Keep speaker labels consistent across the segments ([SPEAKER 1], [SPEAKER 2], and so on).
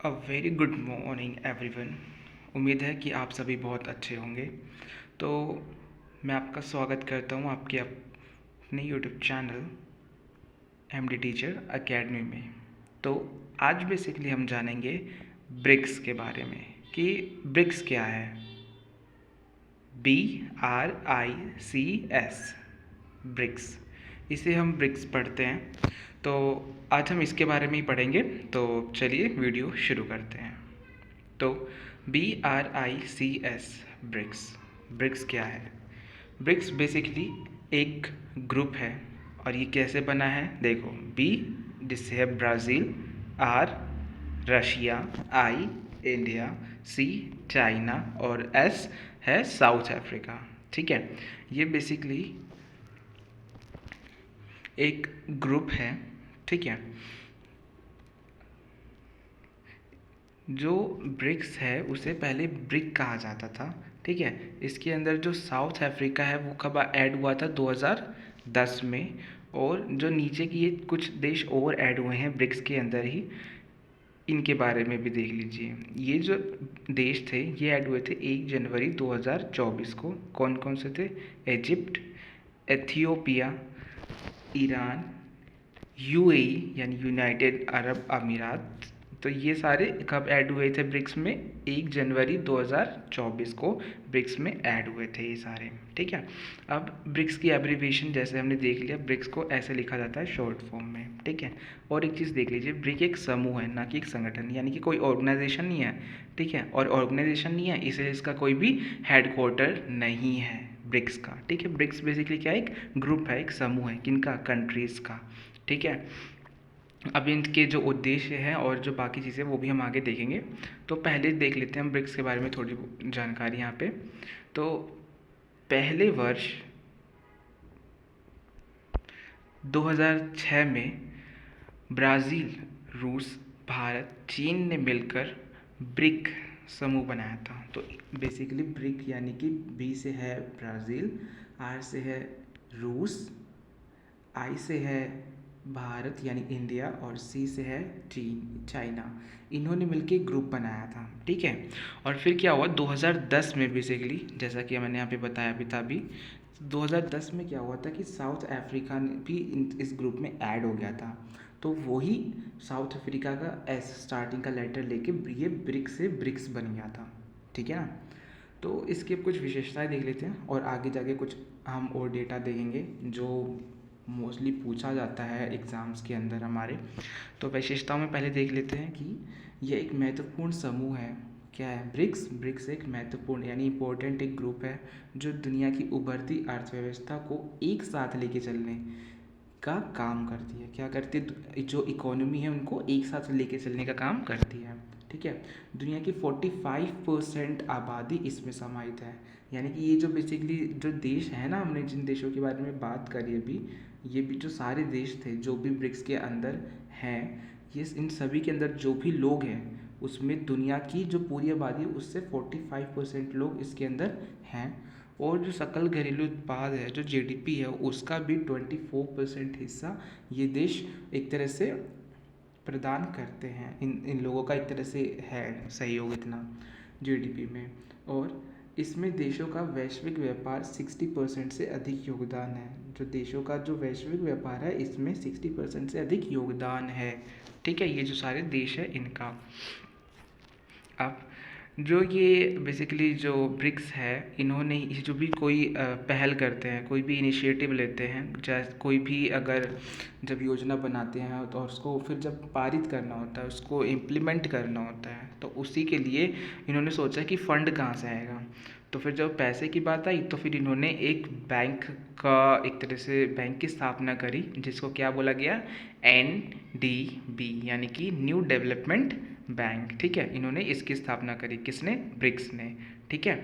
[SPEAKER 1] A very good morning everyone. उम्मीद है कि आप सभी बहुत अच्छे होंगे। तो मैं आपका स्वागत करता हूँ आपके अपने YouTube channel MD teacher academy में। तो आज बेसिकली हम जानेंगे ब्रिक्स के बारे में कि ब्रिक्स क्या है। BRICS, ब्रिक्स, इसे हम ब्रिक्स पढ़ते हैं। तो आज हम इसके बारे में ही पढ़ेंगे। तो चलिए वीडियो शुरू करते हैं। तो BRICS, ब्रिक्स, ब्रिक्स क्या है? ब्रिक्स बेसिकली एक ग्रुप है। और ये कैसे बना है? देखो, बी जिससे है Brazil, R Russia, I India, C China और एस है साउथ अफ्रीका। ठीक है, ये बेसिकली एक ग्रुप है। ठीक है, जो ब्रिक्स है उसे पहले ब्रिक कहा जाता था। ठीक है, इसके अंदर जो साउथ अफ्रीका है वो कब ऐड हुआ था? 2010 में। और जो नीचे की ये कुछ देश और ऐड हुए हैं ब्रिक्स के अंदर ही, इनके बारे में भी देख लीजिए। ये जो देश थे ये ऐड हुए थे 1 जनवरी 2024 को। कौन कौन से थे? इजिप्ट, एथियोपिया, ईरान, यूएई यानी यूनाइटेड अरब अमीरात। तो ये सारे कब ऐड हुए थे ब्रिक्स में? 1 जनवरी 2024 को ब्रिक्स में ऐड हुए थे ये सारे। ठीक है, अब ब्रिक्स की एब्रीविएशन जैसे हमने देख लिया, ब्रिक्स को ऐसे लिखा जाता है शॉर्ट फॉर्म में। ठीक है, और एक चीज़ देख लीजिए, ब्रिक एक समूह है ना कि एक संगठन, यानी कि कोई ऑर्गेनाइजेशन नहीं है। ठीक है, और ऑर्गेनाइजेशन नहीं है इसलिए इसका कोई भी हेडक्वार्टर नहीं है ब्रिक्स का। ठीक है, ब्रिक्स बेसिकली क्या है? एक ग्रुप है, एक समूह है, किनका? कंट्रीज़ का। ठीक है, अब इनके जो उद्देश्य हैं और जो बाकी चीज़ें वो भी हम आगे देखेंगे। तो पहले देख लेते हैं हम ब्रिक्स के बारे में थोड़ी जानकारी यहाँ पे। तो पहले वर्ष 2006 में ब्राज़ील, रूस, भारत, चीन ने मिलकर ब्रिक समूह बनाया था। तो बेसिकली ब्रिक यानी कि बी से है ब्राज़ील, आर से है रूस, आई से है भारत यानी इंडिया, और सी से है चीन, चाइना। इन्होंने मिलके ग्रुप बनाया था। ठीक है, और फिर क्या हुआ 2010 में बेसिकली, जैसा कि मैंने यहाँ पे बताया भी था अभी, 2010 में क्या हुआ था कि साउथ अफ्रीका भी इस ग्रुप में ऐड हो गया था। तो वही साउथ अफ्रीका का एस स्टार्टिंग का लेटर लेके ये ब्रिक्स से ब्रिक्स बन गया था। ठीक है ना, तो इसके कुछ विशेषताएं देख लेते हैं और आगे जाके कुछ हम और डेटा देखेंगे जो मोस्टली पूछा जाता है एग्ज़ाम्स के अंदर हमारे। तो विशेषताओं में पहले देख लेते हैं कि यह एक महत्वपूर्ण समूह है। क्या है ब्रिक्स? ब्रिक्स एक महत्वपूर्ण यानी इम्पोर्टेंट एक ग्रुप है जो दुनिया की उभरती अर्थव्यवस्था को एक साथ लेके चलने का काम करती है। क्या करती है? जो इकोनॉमी है उनको एक साथ लेके चलने का काम करती है। ठीक है, दुनिया की 45% आबादी इसमें समाहित है। यानी कि ये जो बेसिकली जो देश है ना, हमने जिन देशों के बारे में बात करी अभी, ये भी जो सारे देश थे जो भी ब्रिक्स के अंदर हैं, ये इन सभी के अंदर जो भी लोग हैं उसमें दुनिया की जो पूरी आबादी है उससे 45% लोग इसके अंदर हैं। और जो सकल घरेलू उत्पाद है, जो जीडीपी है, उसका भी 24% हिस्सा ये देश एक तरह से प्रदान करते हैं। इन लोगों का एक तरह से है सहयोग इतना जीडीपी में। और इसमें देशों का वैश्विक व्यापार 60% से अधिक योगदान है। जो देशों का जो वैश्विक व्यापार है इसमें 60% से अधिक योगदान है। ठीक है, ये जो सारे देश है इनका। अब जो ये बेसिकली जो ब्रिक्स है, इन्होंने जो भी कोई पहल करते हैं, कोई भी इनिशिएटिव लेते हैं, जैसे कोई भी अगर जब योजना बनाते हैं तो उसको फिर जब पारित करना होता है, उसको इम्प्लीमेंट करना होता है, तो उसी के लिए इन्होंने सोचा कि फ़ंड कहाँ से आएगा। तो फिर जब पैसे की बात आई तो फिर इन्होंने एक बैंक का एक तरह से बैंक की स्थापना करी, जिसको क्या बोला गया? NDB यानी कि न्यू डेवलपमेंट बैंक। ठीक है, इन्होंने इसकी स्थापना करी। किसने? ब्रिक्स ने। ठीक है,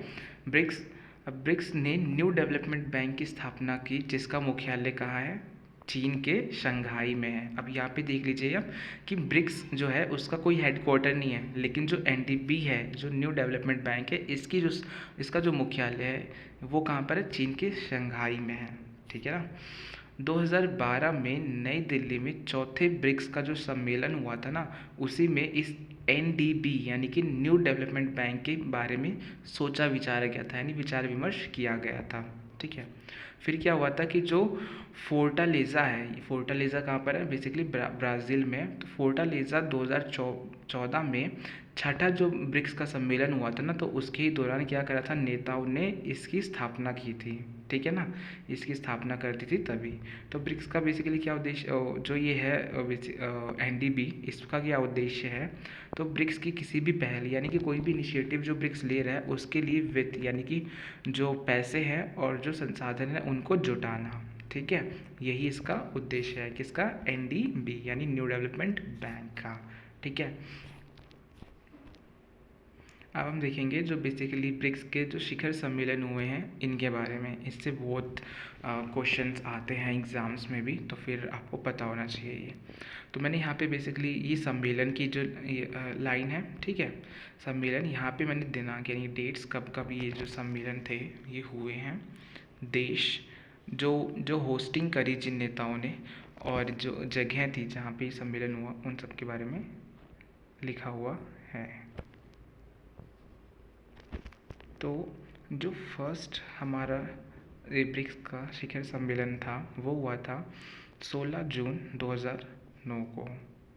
[SPEAKER 1] ब्रिक्स, अब ब्रिक्स ने न्यू डेवलपमेंट बैंक की स्थापना की, जिसका मुख्यालय कहाँ है? चीन के शंघाई में है। अब यहाँ पे देख लीजिए आप कि ब्रिक्स जो है उसका कोई हेडक्वार्टर नहीं है, लेकिन जो NDB है, जो न्यू डेवलपमेंट बैंक है, इसका जो मुख्यालय है वो कहाँ पर है? चीन के शंघाई में है। ठीक है ना, 2012 में नई दिल्ली में चौथे ब्रिक्स का जो सम्मेलन हुआ था ना, उसी में इस एनडीबी यानी कि न्यू डेवलपमेंट बैंक के बारे में सोचा विचारा गया था, यानी विचार विमर्श किया गया था। ठीक है, फिर क्या हुआ था कि जो फोर्टालेज़ा है, फोर्टालेज़ा कहाँ पर है, बेसिकली ब्राज़ील में। तो फोर्टालेज़ा 2014 में छठा जो ब्रिक्स का सम्मेलन हुआ था ना, तो उसके ही दौरान क्या करा था, नेताओं ने इसकी स्थापना की थी। ठीक है ना, इसकी स्थापना करती थी तभी। तो ब्रिक्स का बेसिकली क्या उद्देश्य, जो ये है एनडीबी, इसका क्या उद्देश्य है, तो ब्रिक्स की किसी भी पहल यानी कि कोई भी इनिशिएटिव जो ब्रिक्स ले रहा है उसके लिए वित्त यानी कि जो पैसे हैं और जो संसाधन हैं उनको जुटाना। ठीक है, यही इसका उद्देश्य है, किसका, एनडीबी यानी न्यू डेवलपमेंट बैंक का। ठीक है, अब हम देखेंगे जो बेसिकली ब्रिक्स के जो शिखर सम्मेलन हुए हैं इनके बारे में। इससे बहुत क्वेश्चंस आते हैं एग्ज़ाम्स में भी, तो फिर आपको पता होना चाहिए ये। तो मैंने यहाँ पे बेसिकली ये सम्मेलन की जो लाइन है, ठीक है, सम्मेलन यहाँ पे मैंने दिनांक यानी डेट्स कब कब ये जो सम्मेलन थे ये हुए हैं, देश जो जो होस्टिंग करी जिन नेताओं ने, और जो जगह थी जहाँ पे सम्मेलन हुआ, उन सब के बारे में लिखा हुआ है। तो जो फर्स्ट हमारा ब्रिक्स का शिखर सम्मेलन था वो हुआ था 16 जून 2009 को।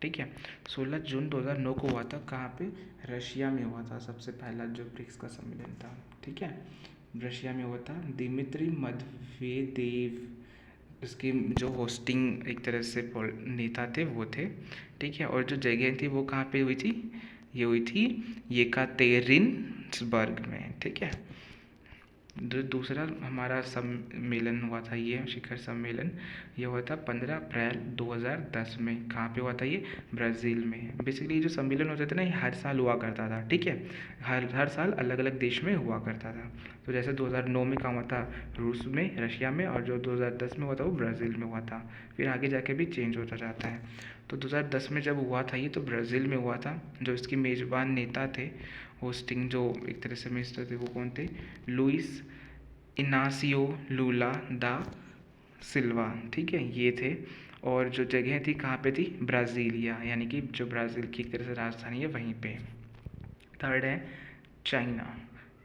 [SPEAKER 1] ठीक है, 16 जून 2009 को हुआ था। कहाँ पे, रशिया में हुआ था सबसे पहला जो ब्रिक्स का सम्मेलन था। ठीक है, रशिया में हुआ था। दिमित्री मेदवेदेव उसके जो होस्टिंग एक तरह से नेता थे वो थे। ठीक है, और जो जगह थी वो कहाँ पे हुई थी, ये हुई थी येकातेरिनबर्ग में। ठीक है, जो दूसरा हमारा सम्मेलन हुआ था, ये शिखर सम्मेलन, ये हुआ था 15 अप्रैल 2010 में। कहाँ पे हुआ था ये, ब्राज़ील में। बेसिकली जो सम्मेलन होते थे ना, ये हर साल हुआ करता था। ठीक है, हर साल अलग अलग देश में हुआ करता था। तो जैसे 2009 में कहाँ हुआ था, रूस में, रशिया में, और जो 2010 में हुआ था वो ब्राज़ील में हुआ था। फिर आगे जाके भी चेंज होता जाता है। तो 2010 में जब हुआ था ये, तो ब्राज़ील में हुआ था। जो इसके मेज़बान नेता थे, होस्टिंग जो एक तरह से मिनिस्टर थे, वो कौन थे, लुइस इनासियो लूला दा सिल्वा। ठीक है, ये थे। और जो जगह थी कहाँ पे थी, ब्राज़ीलिया, यानी कि जो ब्राज़ील की एक तरह से राजधानी है वहीं पे। थर्ड है चाइना।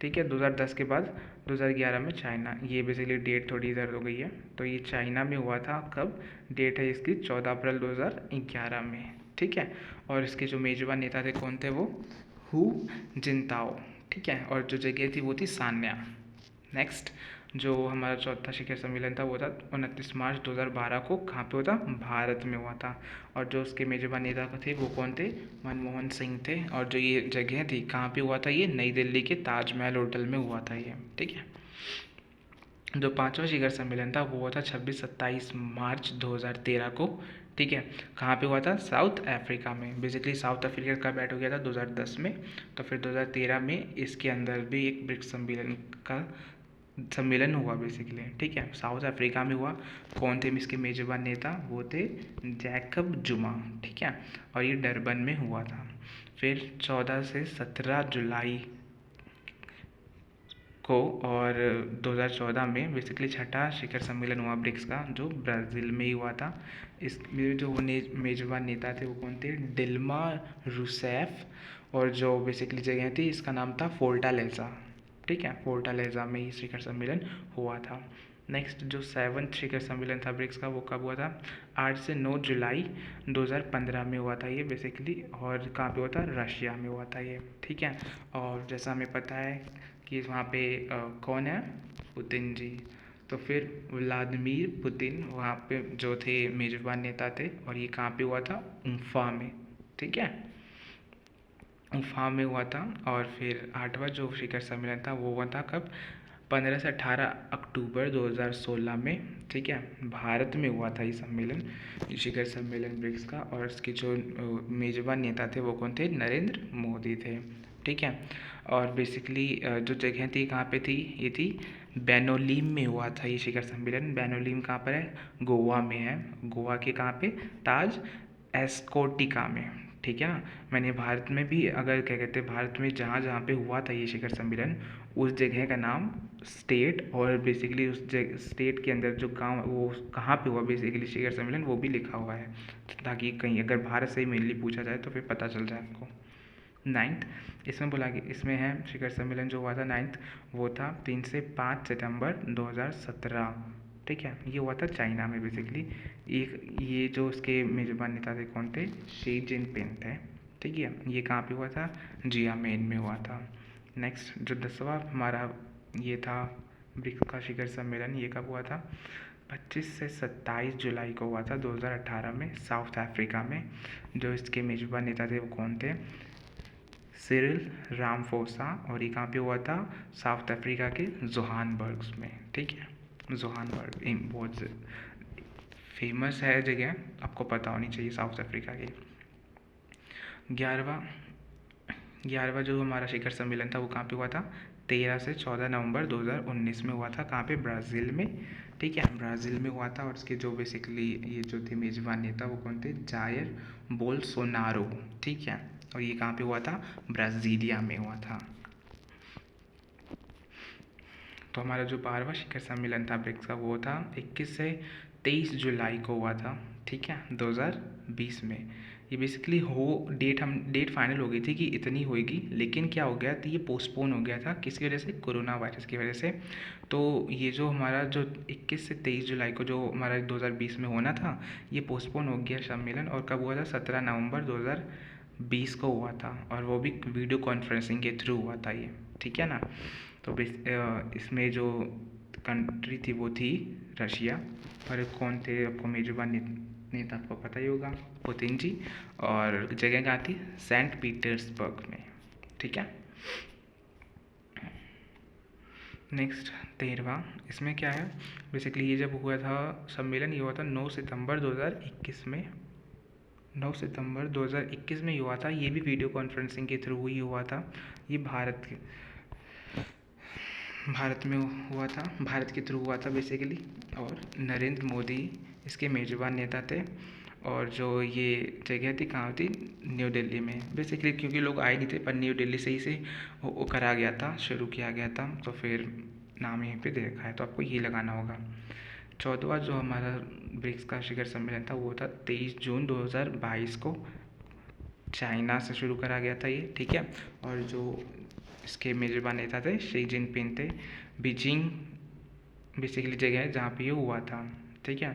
[SPEAKER 1] ठीक है, 2010 के बाद 2011 में चाइना, ये बेसिकली डेट थोड़ी इधर हो गई है। तो ये चाइना में हुआ था, कब, डेट है इसकी 14 अप्रैल 2011 में। ठीक है, और इसके जो मेजबान नेता थे कौन थे, वो हु जिनताओ। ठीक है, और जो जगह थी वो थी सान्या। नेक्स्ट जो हमारा चौथा शिखर सम्मेलन था वो था 29 मार्च 2012 को। कहाँ पे हुआ था, भारत में हुआ था। और जो उसके मेजबान नेता थे वो कौन थे, मनमोहन सिंह थे। और जो ये जगह थी कहाँ पे हुआ था, ये नई दिल्ली के ताजमहल होटल में हुआ था ये। ठीक है, जो पांचवा शिखर सम्मेलन था वो हुआ था 26-27 मार्च 2013 को। ठीक है, कहाँ पे हुआ था, साउथ अफ्रीका में। बेसिकली साउथ अफ्रीका का बैठ हो गया था 2010 में। तो फिर 2013 में इसके अंदर भी एक ब्रिक्स सम्मेलन का सम्मेलन हुआ बेसिकली। ठीक है, साउथ अफ्रीका में हुआ। कौन थे इसके मेजबान नेता, वो थे जैकब जुमा। ठीक है, और ये डरबन में हुआ था। फिर 14 से 17 जुलाई को, और 2014 में बेसिकली छठा शिखर सम्मेलन हुआ ब्रिक्स का, जो ब्राज़ील में ही हुआ था। इसमें जो मेजबान नेता थे वो कौन थे, डिल्मा रूसेफ। और जो बेसिकली जगह थी इसका नाम था फोर्टालेज़ा। ठीक है, फोर्टालेज़ा में ही शिखर सम्मेलन हुआ था। नेक्स्ट जो 7वां शिखर सम्मेलन था ब्रिक्स का, वो कब हुआ था, 8 से 9 जुलाई 2015 में हुआ था ये बेसिकली। और कहाँ पे हुआ था, रशिया में हुआ था ये। ठीक है, और जैसा हमें पता है कि वहाँ पे कौन है, पुतिन जी। तो फिर व्लादिमीर पुतिन वहाँ पे जो थे मेजबान नेता थे। और ये कहाँ पे हुआ था, उम्फा में। ठीक है, उम्फा में हुआ था। और फिर 8वां जो शिखर सम्मेलन था वो हुआ था कब, 15 से 18 अक्टूबर 2016 में। ठीक है, भारत में हुआ था ये सम्मेलन, शिखर सम्मेलन ब्रिक्स का। और इसके जो मेजबान नेता थे वो कौन थे, नरेंद्र मोदी थे। ठीक है, और बेसिकली जो जगह थी कहाँ पे थी, ये थी बैनोलीम में हुआ था ये शिखर सम्मेलन। बैनोलीम कहाँ पर है, गोवा में है। गोवा के कहाँ पे, ताज एस्कोटिका में, ठीक है ना। मैंने भारत में भी, अगर क्या कहते हैं, भारत में जहाँ जहाँ पे हुआ था ये शिखर सम्मेलन, उस जगह का नाम, स्टेट, और बेसिकली उस जगह स्टेट के अंदर जो गांव, वो कहाँ पे हुआ बेसिकली शिखर सम्मेलन, वो भी लिखा हुआ है, ताकि कहीं अगर भारत से ही मेनली पूछा जाए तो फिर पता चल जाए आपको। नाइन्थ, इसमें बोला कि इसमें है शिखर सम्मेलन जो हुआ था नाइन्थ, वो था 3 से 5 सितंबर 2017, ठीक है। ये हुआ था चाइना में बेसिकली। एक ये जो उसके मेजबान नेता थे कौन थे, शी जिनपिंग थे, ठीक है। ये कहाँ पे हुआ था, जियामेन में हुआ था। नेक्स्ट जो 10वां हमारा ये था ब्रिक्स का शिखर सम्मेलन, ये कब हुआ था, 25 से 27 जुलाई को हुआ था 2018 में, साउथ अफ्रीका में। जो इसके मेजबान नेता थे वो कौन थे, सिरिल रामफोसा, और ये कहाँ पे हुआ था, साउथ अफ्रीका के जोहानबर्ग में, ठीक है। जोहानबर्ग बहुत फेमस है जगह, आपको पता होनी चाहिए, साउथ अफ्रीका की। 11वां जो हमारा शिखर सम्मेलन था वो कहाँ पे हुआ था, 13 से 14 नवंबर 2019 में हुआ था, कहाँ पे, ब्राज़ील में, ठीक है, ब्राज़ील में हुआ था। और इसके जो बेसिकली ये जो थे मेजबान नेता वो कौन थे, जायर बोल्सोनारो, ठीक है। और ये कहाँ पे हुआ था, ब्राज़ीलिया में हुआ था। तो हमारा जो 12वां शिखर सम्मेलन था ब्रिक्स का, वो था 21 से 23 जुलाई को हुआ था, ठीक है, 2020 में। ये बेसिकली डेट फाइनल हो गई थी कि इतनी होएगी, लेकिन क्या हो गया, तो ये पोस्टपोन हो गया था, किसकी वजह से, कोरोना वायरस की वजह से। तो ये जो हमारा जो 21 से 23 जुलाई को जो हमारा 2020 में होना था, ये पोस्टपोन हो गया सम्मेलन। और कब हुआ था, 17 नवंबर 2020 को हुआ था, और वो भी वीडियो कॉन्फ्रेंसिंग के थ्रू हुआ था ये, ठीक है ना। तो इसमें जो कंट्री थी वो थी रशिया, और कौन थे आपको मेजबान नेता आपको पता ही होगा, पुतिन जी। और जगह कहाँ थी, सेंट पीटर्सबर्ग में, ठीक है। नेक्स्ट 13वां, इसमें क्या है, बेसिकली ये जब हुआ था सम्मेलन, ये हुआ था 9 सितंबर 2021 में, 9 सितंबर 2021 में हुआ था। ये भी वीडियो कॉन्फ्रेंसिंग के थ्रू ही हुआ था। ये भारत में हुआ था, भारत के थ्रू हुआ था बेसिकली। और नरेंद्र मोदी इसके मेजबान नेता थे। और जो ये जगह थी कहाँ थी, न्यू दिल्ली में बेसिकली, क्योंकि लोग आए नहीं थे, पर न्यू दिल्ली से ही से वो करा गया था, शुरू किया गया था, तो फिर नाम यहीं पे दे रखा है, तो आपको ये लगाना होगा। 14वां जो हमारा ब्रिक्स का शिखर सम्मेलन था वो था 23 जून 2022 को, चाइना से शुरू करा गया था ये, ठीक है। और जो इसके मेजबान नेता थे शी जिनपिंग थे। बीजिंग बेसिकली जगह है जहाँ पे ये हुआ था, ठीक है।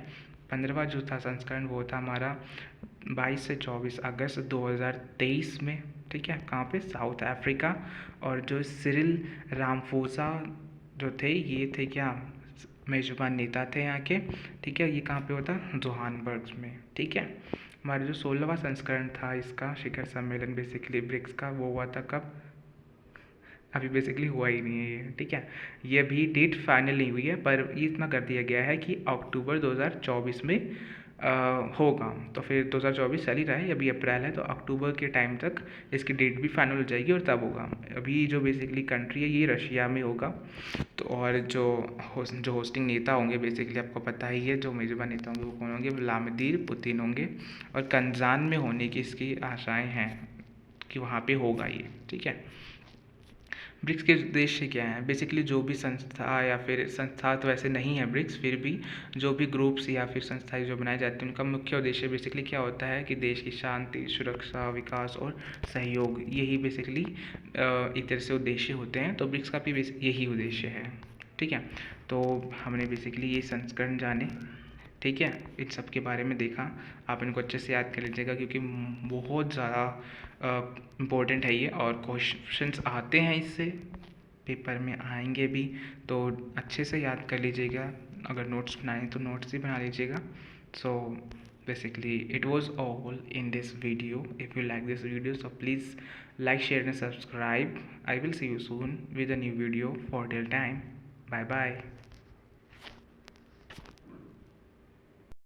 [SPEAKER 1] 15वां जो था संस्करण वो था हमारा 22 से 24 अगस्त 2023 में, ठीक है, कहाँ पे, साउथ अफ्रीका। और जो सिरिल रामफोसा जो थे, ये थे क्या, मेजबान नेता थे यहाँ के, ठीक है। ये कहाँ पे होता, जोहानबर्ग में, ठीक है। हमारा जो 16वां संस्करण था इसका शिखर सम्मेलन बेसिकली ब्रिक्स का, वो हुआ था कब, अभी बेसिकली हुआ ही नहीं है ये, ठीक है। ये अभी डेट फाइनल नहीं हुई है, पर ये इतना कर दिया गया है कि अक्टूबर 2024 में होगा। तो फिर 2024 चल ही रहा है, अभी अप्रैल है, तो अक्टूबर के टाइम तक इसकी डेट भी फाइनल हो जाएगी और तब होगा। अभी जो बेसिकली कंट्री है ये रशिया में होगा। तो और जो होस्टिंग नेता होंगे बेसिकली आपको पता ही है, जो मेजबान नेता होंगे वो कौन होंगे, व्लादिमीर पुतिन होंगे। और कन्जान में होने की इसकी आशाएँ हैं कि वहाँ पे होगा ये, ठीक है। ब्रिक्स के उद्देश्य क्या हैं, बेसिकली जो भी संस्था या फिर संस्था तो वैसे नहीं है ब्रिक्स, फिर भी जो भी ग्रुप्स या फिर संस्थाएं जो बनाई जाती हैं उनका मुख्य उद्देश्य बेसिकली क्या होता है कि देश की शांति, सुरक्षा, विकास और सहयोग, यही बेसिकली एक तरह से उद्देश्य होते हैं। तो ब्रिक्स का भी यही उद्देश्य है, ठीक है। तो हमने बेसिकली ये संस्करण जाने, ठीक है, इन सब के बारे में देखा। आप इनको अच्छे से याद कर लीजिएगा क्योंकि बहुत ज़्यादा इम्पोर्टेंट है ये, और क्वेश्चंस आते हैं इससे, पेपर में आएंगे भी, तो अच्छे से याद कर लीजिएगा। अगर नोट्स बनाए तो नोट्स ही बना लीजिएगा। सो basically it was all in this video. If you like this video, so please like, share and subscribe. I will see you soon with a new video. For till time, bye bye.